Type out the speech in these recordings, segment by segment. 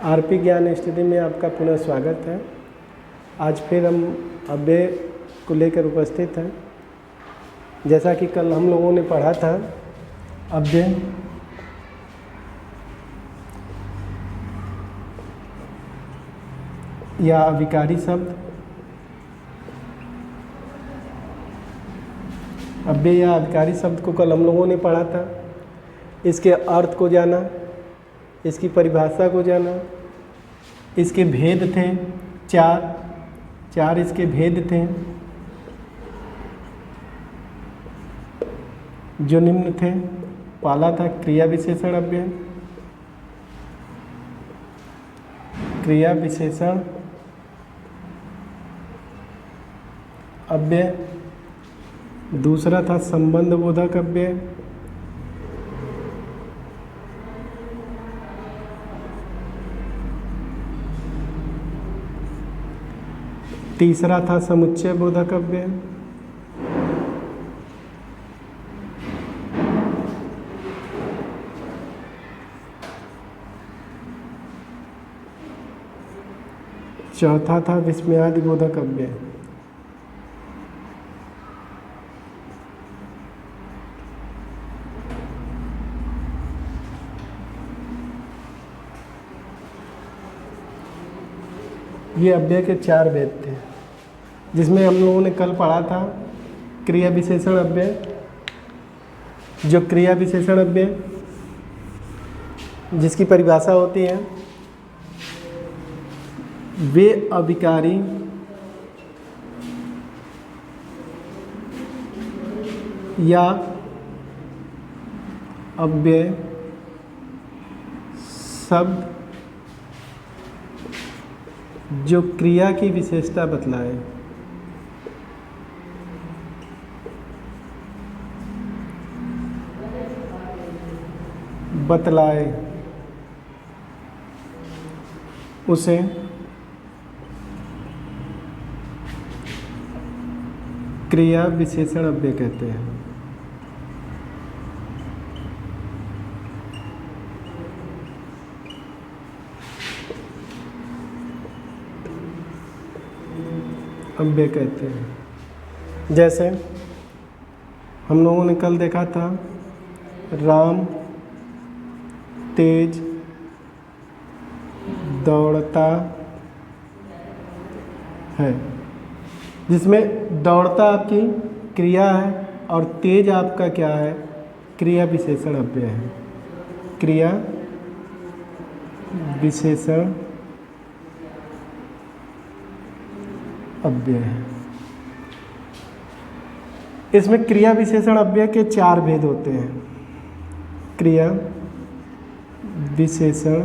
RP ज्ञान study में आपका पुनः स्वागत है। आज फिर हम अव्यय को लेकर उपस्थित हैं। जैसा कि कल हम लोगों ने पढ़ा था, अव्यय या अविकारी शब्द, अव्यय या अविकारी शब्द को कल हम लोगों ने पढ़ा था। इसके अर्थ को जाना, इसकी परिभाषा को जाना, इसके भेद थे चार इसके भेद थे जो निम्न थे। पहला था क्रिया विशेषण अव्यय, क्रिया विशेषण अव्यय। दूसरा था संबंध बोधक अव्यय, तीसरा था समुच्चय बोधक अव्यय, चौथा था विस्मयादि बोधक अव्यय। ये अव्यय के 4 भेद थे, जिसमें हम लोगों ने कल पढ़ा था क्रिया विशेषण अव्यय। जो क्रिया विशेषण अव्यय जिसकी परिभाषा होती है, वे अविकारी या अव्यय शब्द जो क्रिया की विशेषता बतलाए। उसे क्रिया विशेषण अव्यय कहते हैं। अव्यय कहते हैं। जैसे हम लोगों ने कल देखा था, राम तेज दौड़ता है, जिसमें दौड़ता आपकी क्रिया है और तेज आपका क्या है, क्रिया विशेषण अव्यय है। क्रिया विशेषण अव्यय है। इसमें क्रिया विशेषण अव्यय के 4 भेद होते हैं। क्रिया विशेषण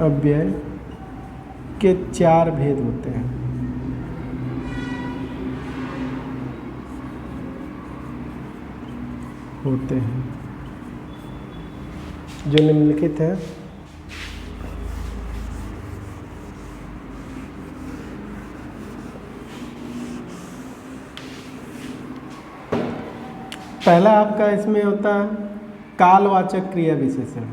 अव्यय के 4 भेद होते हैं। जो निम्नलिखित है। पहला आपका इसमें होता है कालवाचक क्रिया विशेषण।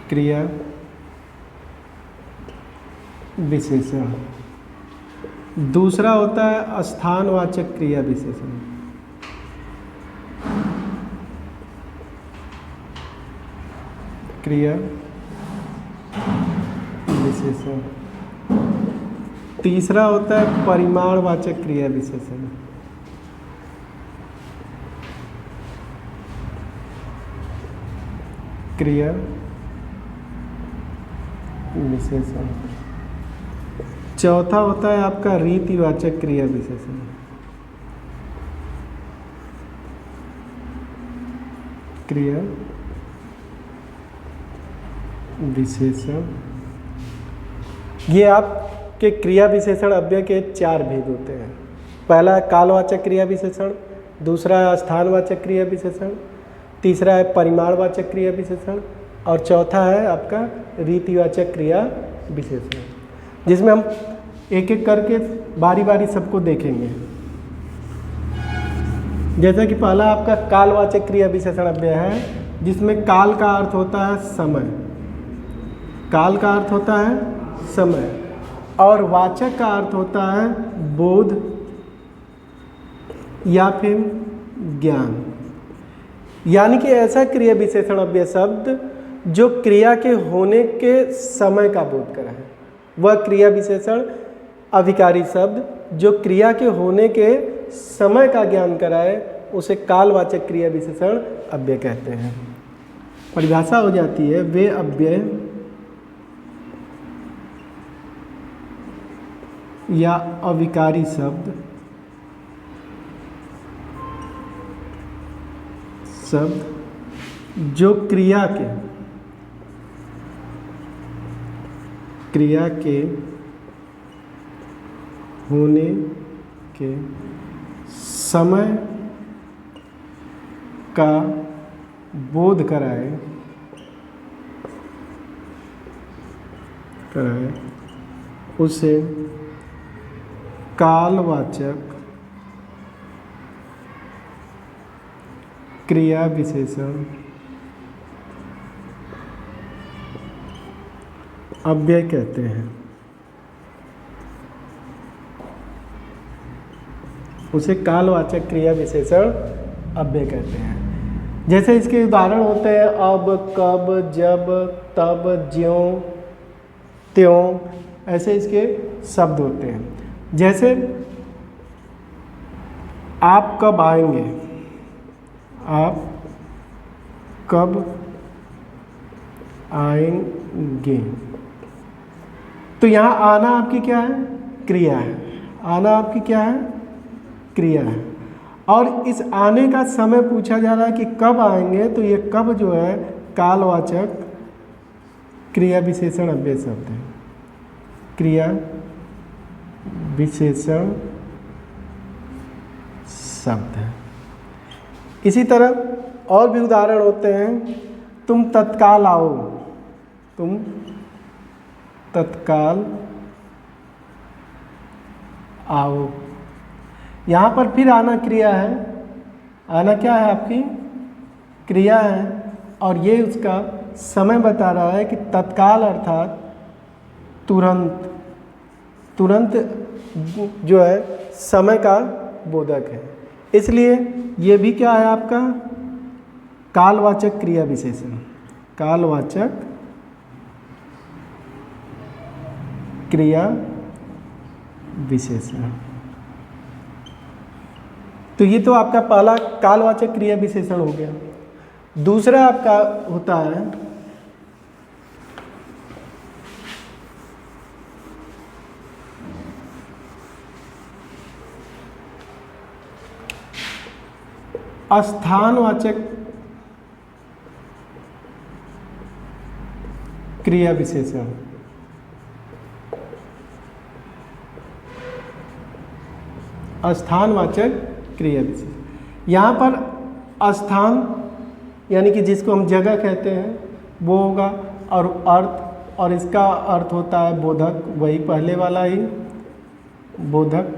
क्रिया विशेषण। दूसरा होता है स्थानवाचक क्रिया विशेषण। क्रिया विशेषण। तीसरा होता है परिमाणवाचक क्रिया विशेषण। क्रिया विशेषण। चौथा होता है आपका रीतिवाचक क्रिया विशेषण। क्रिया विशेषण। ये आपके क्रिया विशेषण अव्यय के 4 भेद होते हैं। पहला है कालवाचक क्रिया विशेषण, दूसरा है स्थानवाचक क्रिया विशेषण, तीसरा है परिमाणवाचक क्रिया विशेषण और चौथा है आपका रीतिवाचक क्रिया विशेषण, जिसमें हम एक एक करके बारी बारी सबको देखेंगे। जैसा कि पहला आपका कालवाचक क्रिया विशेषण अव्यय है, जिसमें काल का अर्थ होता है समय, काल का अर्थ होता है समय, और वाचक का अर्थ होता है बोध या फिर ज्ञान। यानी कि ऐसा क्रिया विशेषण अव्यय शब्द जो क्रिया के होने के समय का बोध कराए, वह क्रिया विशेषण अभिकारी शब्द जो क्रिया के होने के समय का ज्ञान कराए, उसे कालवाचक क्रिया विशेषण अव्यय कहते हैं। परिभाषा हो जाती है, वे अव्यय या अविकारी शब्द जो क्रिया के होने के समय का बोध कराए उसे कालवाचक क्रिया विशेषण अव्यय कहते हैं। उसे कालवाचक क्रिया विशेषण अव्यय कहते हैं। जैसे इसके उदाहरण होते हैं अब, कब, जब, तब, ज्यों, त्यों, ऐसे इसके शब्द होते हैं। जैसे आप कब आएंगे, आप कब आएंगे, तो यहाँ आना आपकी क्या है, क्रिया है। आना आपकी क्या है, क्रिया है। और इस आने का समय पूछा जा रहा है कि कब आएंगे, तो ये कब जो है कालवाचक क्रिया विशेषण अव्यय शब्द है। क्रिया विशेषण शब्द है। इसी तरह और भी उदाहरण होते हैं, तुम तत्काल आओ, तुम तत्काल आओ। यहाँ पर फिर आना क्रिया है। आना क्या है, आपकी क्रिया है, और ये उसका समय बता रहा है कि तत्काल अर्थात तुरंत। तुरंत जो है समय का बोधक है, इसलिए ये भी क्या है आपका कालवाचक क्रिया विशेषण। कालवाचक क्रिया विशेषण। तो ये तो आपका पहला कालवाचक क्रिया विशेषण हो गया। दूसरा आपका होता है स्थानवाचक क्रिया विशेषण। स्थानवाचक क्रिया विशेषण, यहाँ पर स्थान यानी कि जिसको हम जगह कहते हैं वो होगा, और अर्थ, और इसका अर्थ होता है बोधक, वही पहले वाला ही बोधक।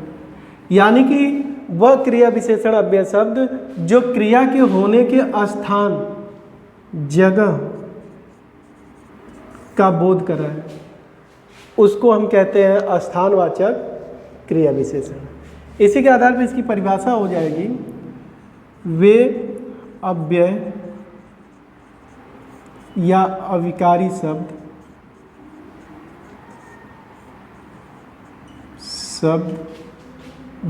यानी कि वह क्रिया विशेषण अव्यय शब्द जो क्रिया के होने के स्थान, जगह का बोध कराए, उसको हम कहते हैं स्थानवाचक क्रिया विशेषण। इसी के आधार पर इसकी परिभाषा हो जाएगी, वे अव्यय या अविकारी शब्द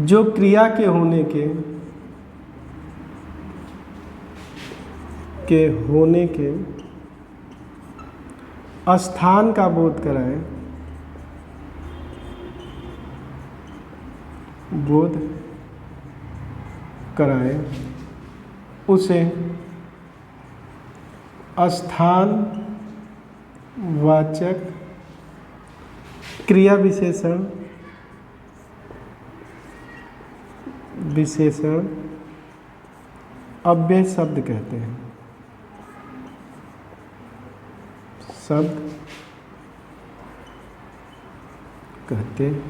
जो क्रिया के होने के स्थान का बोध कराए, उसे स्थानवाचक क्रिया विशेषण अव्यय शब्द कहते हैं। शब्द कहते हैं।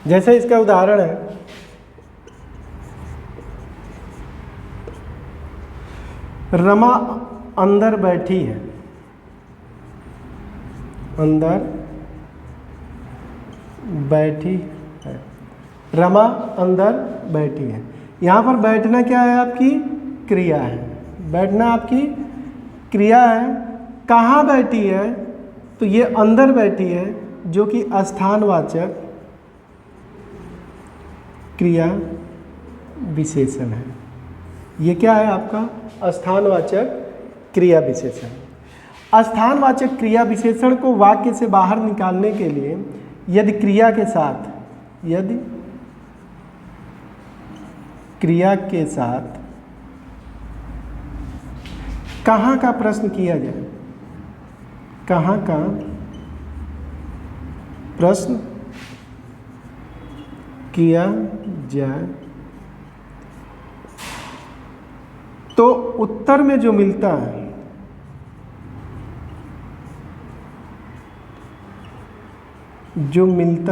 जैसे इसका उदाहरण है, रमा अंदर बैठी है, अंदर बैठी है, रमा अंदर बैठी है। यहाँ पर बैठना क्या है? आपकी क्रिया है, बैठना आपकी क्रिया है। कहाँ बैठी है? तो ये अंदर बैठी है, जो कि स्थानवाचक क्रिया विशेषण है। ये क्या है? आपका स्थानवाचक क्रिया विशेषण। स्थानवाचक क्रिया विशेषण को वाक्य से बाहर निकालने के लिए यदि क्रिया के साथ कहाँ का प्रश्न किया जाए, कहाँ का प्रश्न किया जाए, तो उत्तर में जो मिलता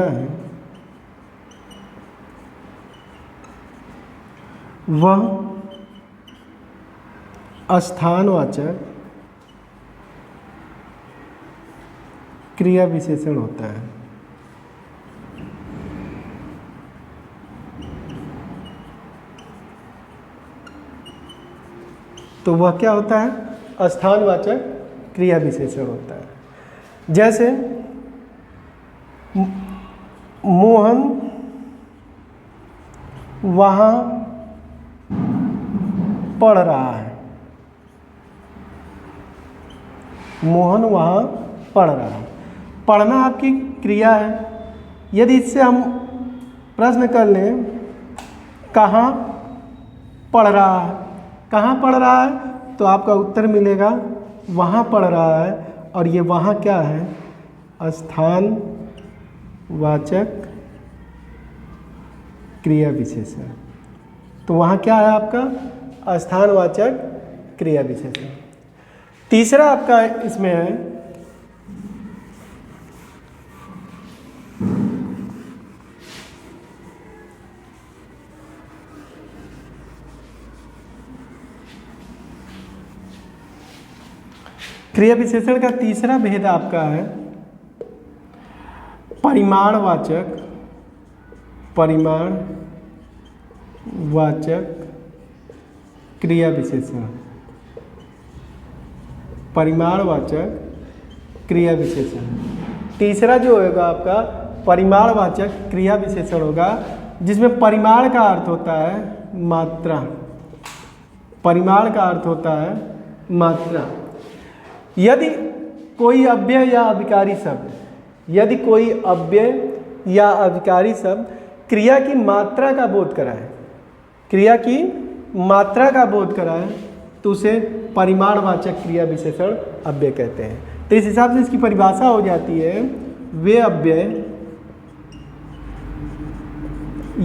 है वह स्थानवाचक क्रिया विशेषण होता है। तो वह क्या होता है? स्थानवाचक क्रिया विशेषण होता है। जैसे मोहन वहाँ पढ़ रहा है, मोहन वहाँ पढ़ रहा है। पढ़ना आपकी क्रिया है। यदि इससे हम प्रश्न कर लें, कहाँ पढ़ रहा है, कहाँ पढ़ रहा है, तो आपका उत्तर मिलेगा वहाँ पढ़ रहा है। और ये वहाँ क्या है? स्थानवाचक क्रिया विशेषण। तो वहाँ क्या है आपका? स्थानवाचक क्रिया विशेषण। तीसरा आपका इसमें है क्रिया विशेषण का तीसरा भेद आपका है परिमाणवाचक क्रिया विशेषण। परिमाणवाचक क्रिया विशेषण तीसरा जो होगा आपका परिमाणवाचक क्रिया विशेषण होगा, जिसमें परिमाण का अर्थ होता है मात्रा। परिमाण का अर्थ होता है मात्रा। यदि कोई अव्यय या अविकारी शब्द क्रिया की मात्रा का बोध कराए, तो उसे परिमाणवाचक क्रिया विशेषण अव्यय कहते हैं। तो इस हिसाब से इसकी परिभाषा हो जाती है, वे अव्यय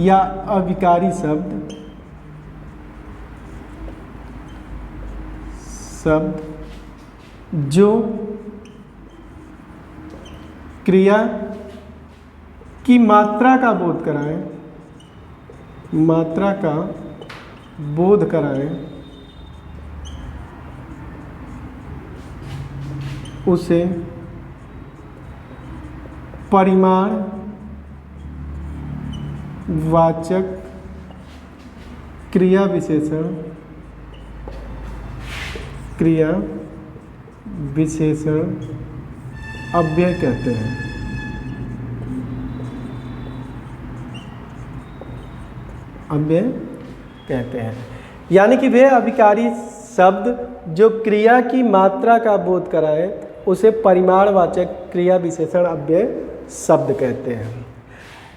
या अविकारी शब्द जो क्रिया की मात्रा का बोध कराए, उसे परिमाणवाचक क्रिया विशेषण अव्यय कहते हैं। यानी कि वे अविकारी शब्द जो क्रिया की मात्रा का बोध कराए, उसे परिमाणवाचक क्रिया विशेषण अव्यय शब्द कहते हैं।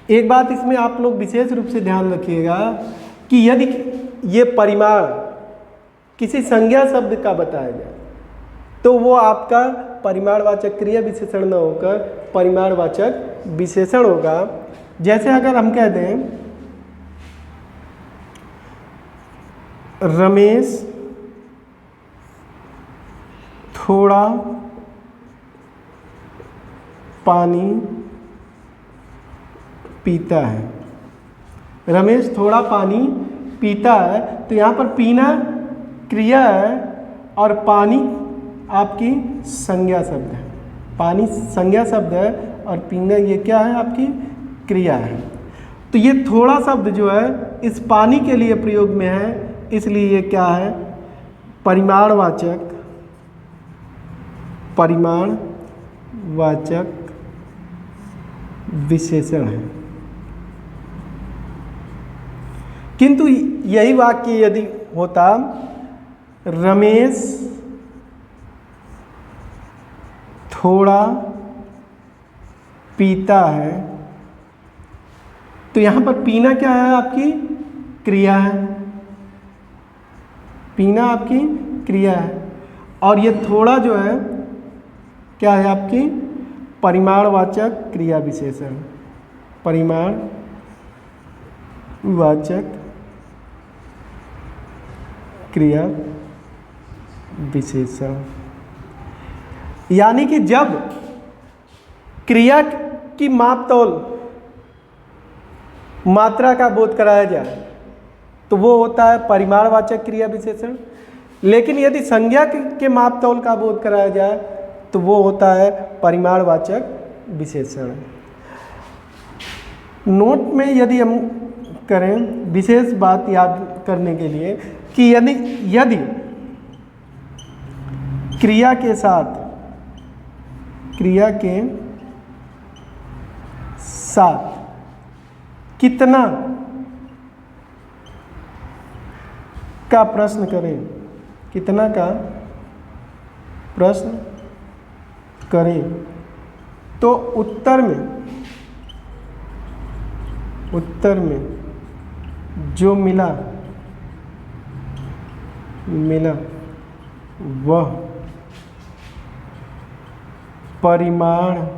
एक बात इसमें आप लोग विशेष रूप से ध्यान रखिएगा कि यदि ये परिमाण किसी संज्ञा शब्द का बताया जाए, तो वो आपका परिमाणवाचक क्रिया विशेषण न होकर परिमाणवाचक विशेषण होगा। जैसे अगर हम कह दें रमेश थोड़ा पानी पीता है। रमेश थोड़ा पानी पीता है, तो यहाँ पर पीना क्रिया है और पानी आपकी संज्ञा शब्द है। पानी संज्ञा शब्द है और पीना ये क्या है, आपकी क्रिया है। तो ये थोड़ा शब्द जो है इस पानी के लिए प्रयोग में है, इसलिए ये क्या है, परिमाणवाचक विशेषण है। किंतु यही वाक्य यदि होता रमेश थोड़ा पीता है, तो यहाँ पर पीना क्या है, आपकी क्रिया है। पीना आपकी क्रिया है और ये थोड़ा जो है क्या है, आपकी परिमाणवाचक क्रिया विशेषण। परिमाणवाचक क्रिया विशेषण, यानी कि जब क्रिया की मापतौल मात्रा का बोध कराया जाए तो वो होता है परिमाणवाचक क्रिया विशेषण। लेकिन यदि संज्ञा के मापतौल का बोध कराया जाए तो वो होता है परिमाणवाचक विशेषण। नोट में यदि हम करें विशेष बात याद करने के लिए कि यदि क्रिया के साथ कितना का प्रश्न करें, कितना का प्रश्न करें, तो उत्तर में जो मिला वह परिमाणवाचक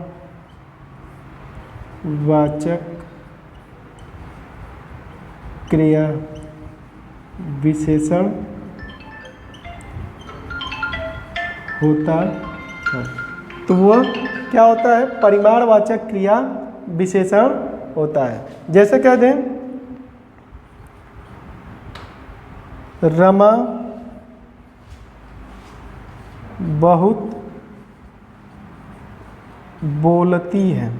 क्रिया विशेषण होता है। तो वह क्या होता है, परिमाणवाचक क्रिया विशेषण होता है। जैसे कह दें रमा बहुत बोलती है।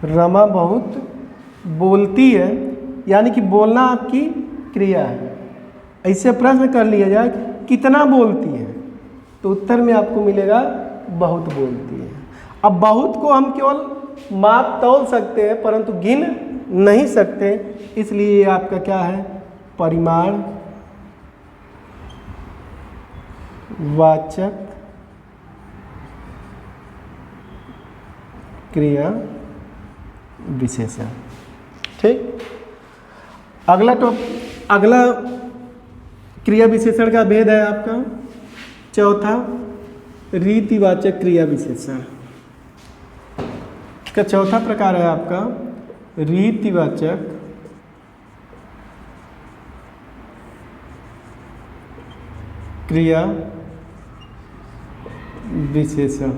रमा बहुत बोलती है, यानी कि बोलना आपकी क्रिया है। ऐसे प्रश्न कर लिया जाए कितना बोलती है, तो उत्तर में आपको मिलेगा बहुत बोलती है। अब बहुत को हम केवल माप तौल सकते हैं परंतु गिन नहीं सकते, इसलिए ये आपका क्या है, परिमाणवाचक क्रिया विशेषण। ठीक, अगला क्रिया विशेषण का भेद है आपका चौथा, रीतिवाचक क्रिया विशेषण। इसका चौथा प्रकार है आपका रीतिवाचक क्रिया विशेषण,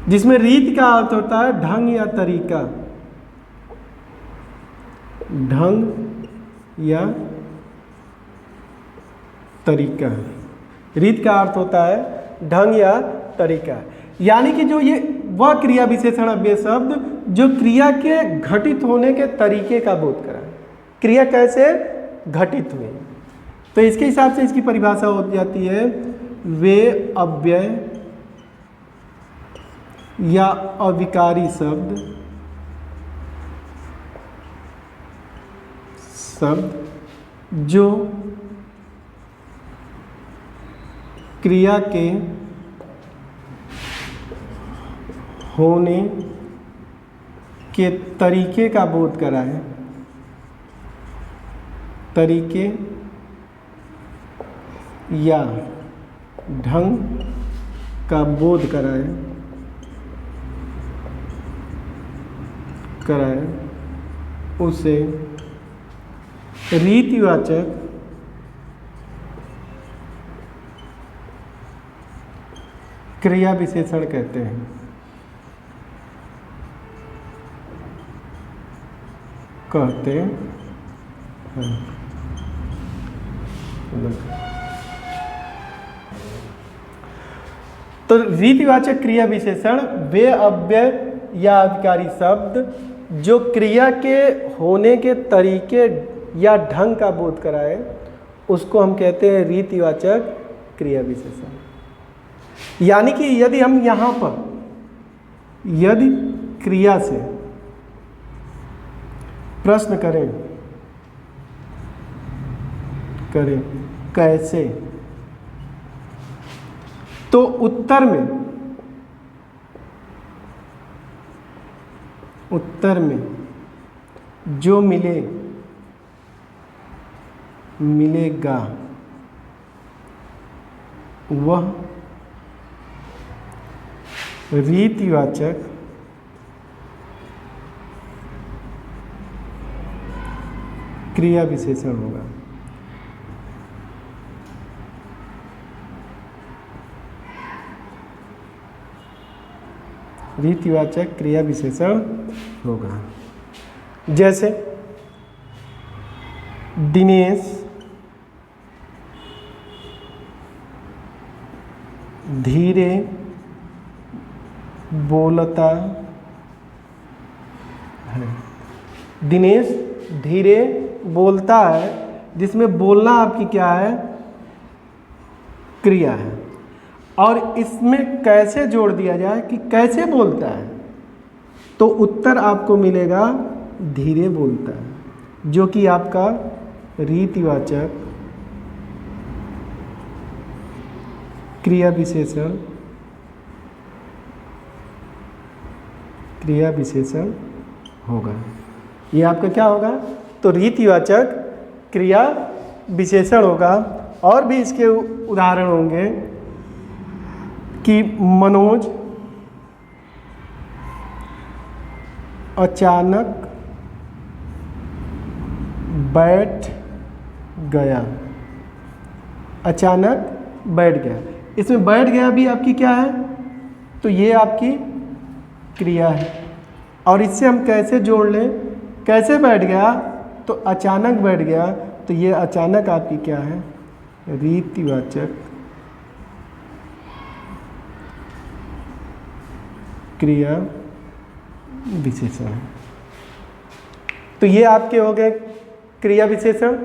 जिसमें रीति का अर्थ होता है ढंग या तरीका। ढंग या तरीका, रीत का अर्थ होता है ढंग या तरीका, यानी कि जो ये वह क्रिया विशेषण अव्यय शब्द जो क्रिया के घटित होने के तरीके का बोध कराए। क्रिया कैसे घटित हुई, तो इसके हिसाब से इसकी परिभाषा हो जाती है वे अव्यय या अविकारी शब्द जो क्रिया के होने के तरीके का बोध कराए, तरीके या ढंग का बोध कराए उसे रीतिवाचक क्रिया विशेषण कहते हैं। कहते हैं। तो रीतिवाचक क्रिया विशेषण वे अव्यय या अविकारी शब्द जो क्रिया के होने के तरीके या ढंग का बोध कराए, उसको हम कहते हैं रीतिवाचक क्रिया विशेषण। यानी कि यदि हम यहाँ पर यदि क्रिया से प्रश्न करें कैसे, तो उत्तर में जो मिलेगा वह रीतिवाचक क्रिया विशेषण होगा। रीतिवाचक क्रिया विशेषण होगा। जैसे दिनेश धीरे बोलता है। दिनेश धीरे बोलता है, जिसमें बोलना आपकी क्या है, क्रिया है। और इसमें कैसे जोड़ दिया जाए कि कैसे बोलता है, तो उत्तर आपको मिलेगा धीरे बोलता है, जो कि आपका रीतिवाचक क्रिया विशेषण होगा। ये आपका क्या होगा, तो रीतिवाचक क्रिया विशेषण होगा। और भी इसके उदाहरण होंगे कि मनोज अचानक बैठ गया। अचानक बैठ गया, इसमें बैठ गया भी आपकी क्या है, तो ये आपकी क्रिया है। और इससे हम कैसे जोड़ लें, कैसे बैठ गया, तो अचानक बैठ गया, तो ये अचानक आपकी क्या है, रीतिवाचक क्रिया विशेषण है। तो ये आपके हो गए क्रिया विशेषण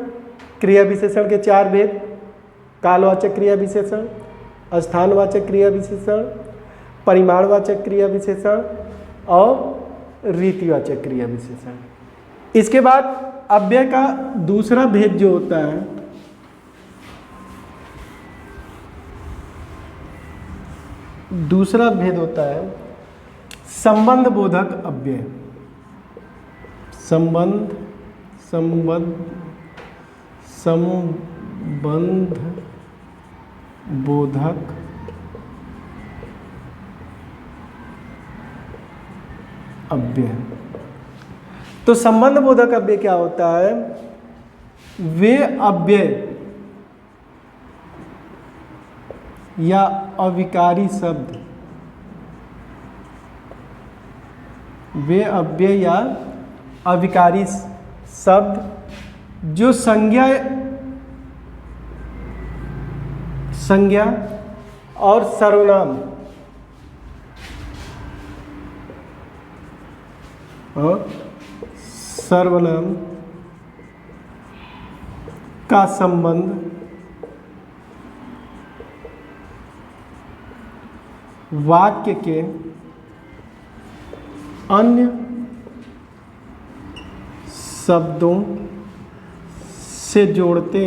के 4 भेद: कालवाचक क्रिया विशेषण, स्थानवाचक क्रिया विशेषण, परिमाणवाचक क्रिया विशेषण और रीतिवाचक क्रिया विशेषण। इसके बाद अव्यय का दूसरा भेद जो होता है, दूसरा भेद होता है संबंध बोधक अव्यय। संबंध बोधक अव्यय। तो संबंध बोधक अव्यय क्या होता है, वे अव्यय या अविकारी शब्द, वे अव्यय या अविकारी शब्द जो संज्ञा और सर्वनाम का संबंध वाक्य के अन्य शब्दों से जोड़ते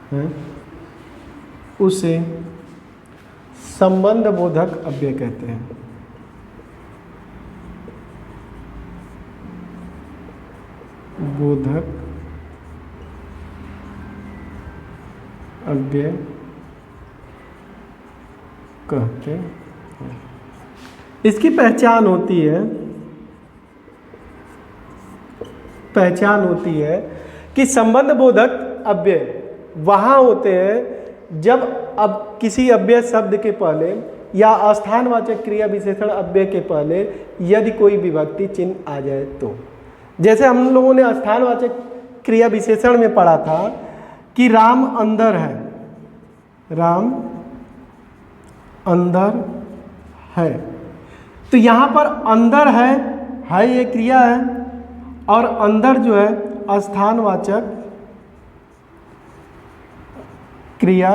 हैं, उसे संबंध बोधक अव्यय कहते हैं। बोधक अव्यय कहते हैं। इसकी पहचान होती है कि संबंध बोधक अव्यय वहाँ होते हैं जब अब किसी अव्यय शब्द के पहले या स्थानवाचक क्रिया विशेषण अव्यय के पहले यदि कोई विभक्ति चिन्ह आ जाए तो। जैसे हम लोगों ने स्थानवाचक क्रिया विशेषण में पढ़ा था कि राम अंदर है, राम अंदर है, तो यहाँ पर अंदर है ये क्रिया है, और अंदर जो है स्थानवाचक क्रिया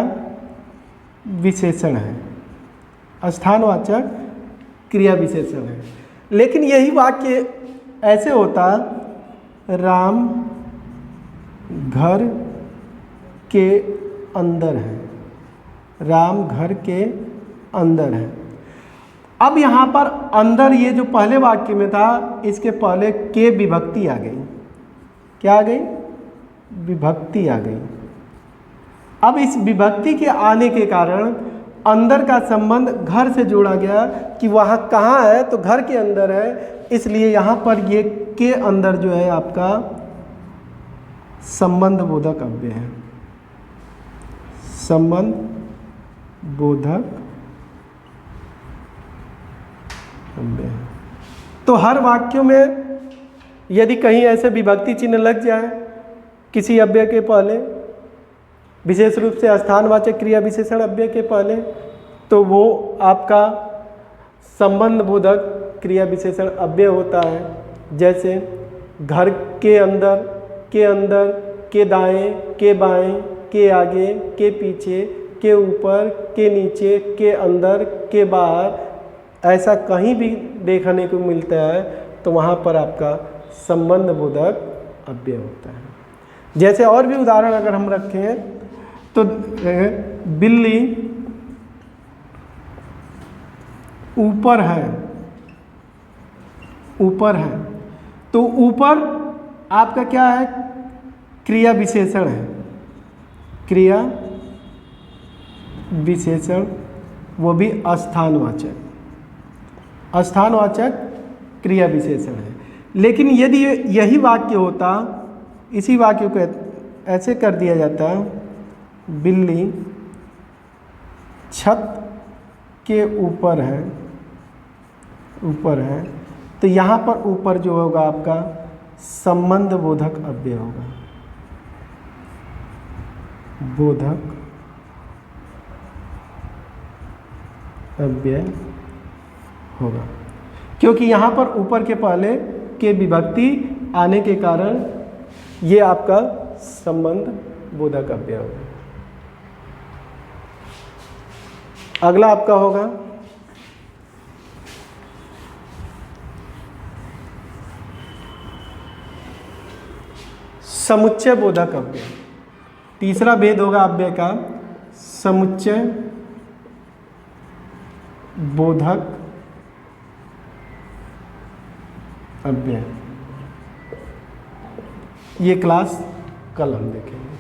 विशेषण है, स्थानवाचक क्रिया विशेषण है। लेकिन यही वाक्य ऐसे होता, राम घर के अंदर है, राम घर के अंदर है। अब यहाँ पर अंदर ये जो पहले वाक्य में था, इसके पहले के विभक्ति आ गई। क्या आ गई? विभक्ति आ गई। अब इस विभक्ति के आने के कारण अंदर का संबंध घर से जोड़ा गया कि वहाँ कहाँ है, तो घर के अंदर है, इसलिए यहाँ पर ये के अंदर जो है आपका संबंध बोधक अव्यय है, संबंध बोधक अव्यय है। तो हर वाक्यों में यदि कहीं ऐसे विभक्ति चिन्ह लग जाए किसी अव्यय के पहले, विशेष रूप से स्थानवाचक क्रिया विशेषण अव्यय के पहले, तो वो आपका संबंध बोधक क्रिया विशेषण अव्यय होता है। जैसे घर के अंदर, के दाएं, के बाएं, के आगे, के पीछे, के ऊपर, के नीचे, के अंदर, के बाहर, ऐसा कहीं भी देखने को मिलता है तो वहाँ पर आपका संबंध बोधक अव्यय होता है। जैसे और भी उदाहरण अगर हम रखें तो बिल्ली ऊपर है, ऊपर है, तो ऊपर आपका क्या है? क्रिया विशेषण है, क्रिया विशेषण, वो भी स्थानवाचक, स्थानवाचक क्रिया विशेषण है। लेकिन यदि यही वाक्य होता, इसी वाक्य को ऐसे कर दिया जाता, बिल्ली छत के ऊपर है, ऊपर है, तो यहाँ पर ऊपर जो होगा आपका संबंध बोधक अव्यय होगा, बोधक अव्यय होगा, क्योंकि यहाँ पर ऊपर के पहले के विभक्ति आने के कारण ये आपका संबंध बोधक अव्यय होगा। अगला आपका होगा समुच्चय बोधक अव्यय। तीसरा भेद होगा अव्यय का समुच्चय बोधक अव्यय। ये क्लास कल हम देखेंगे।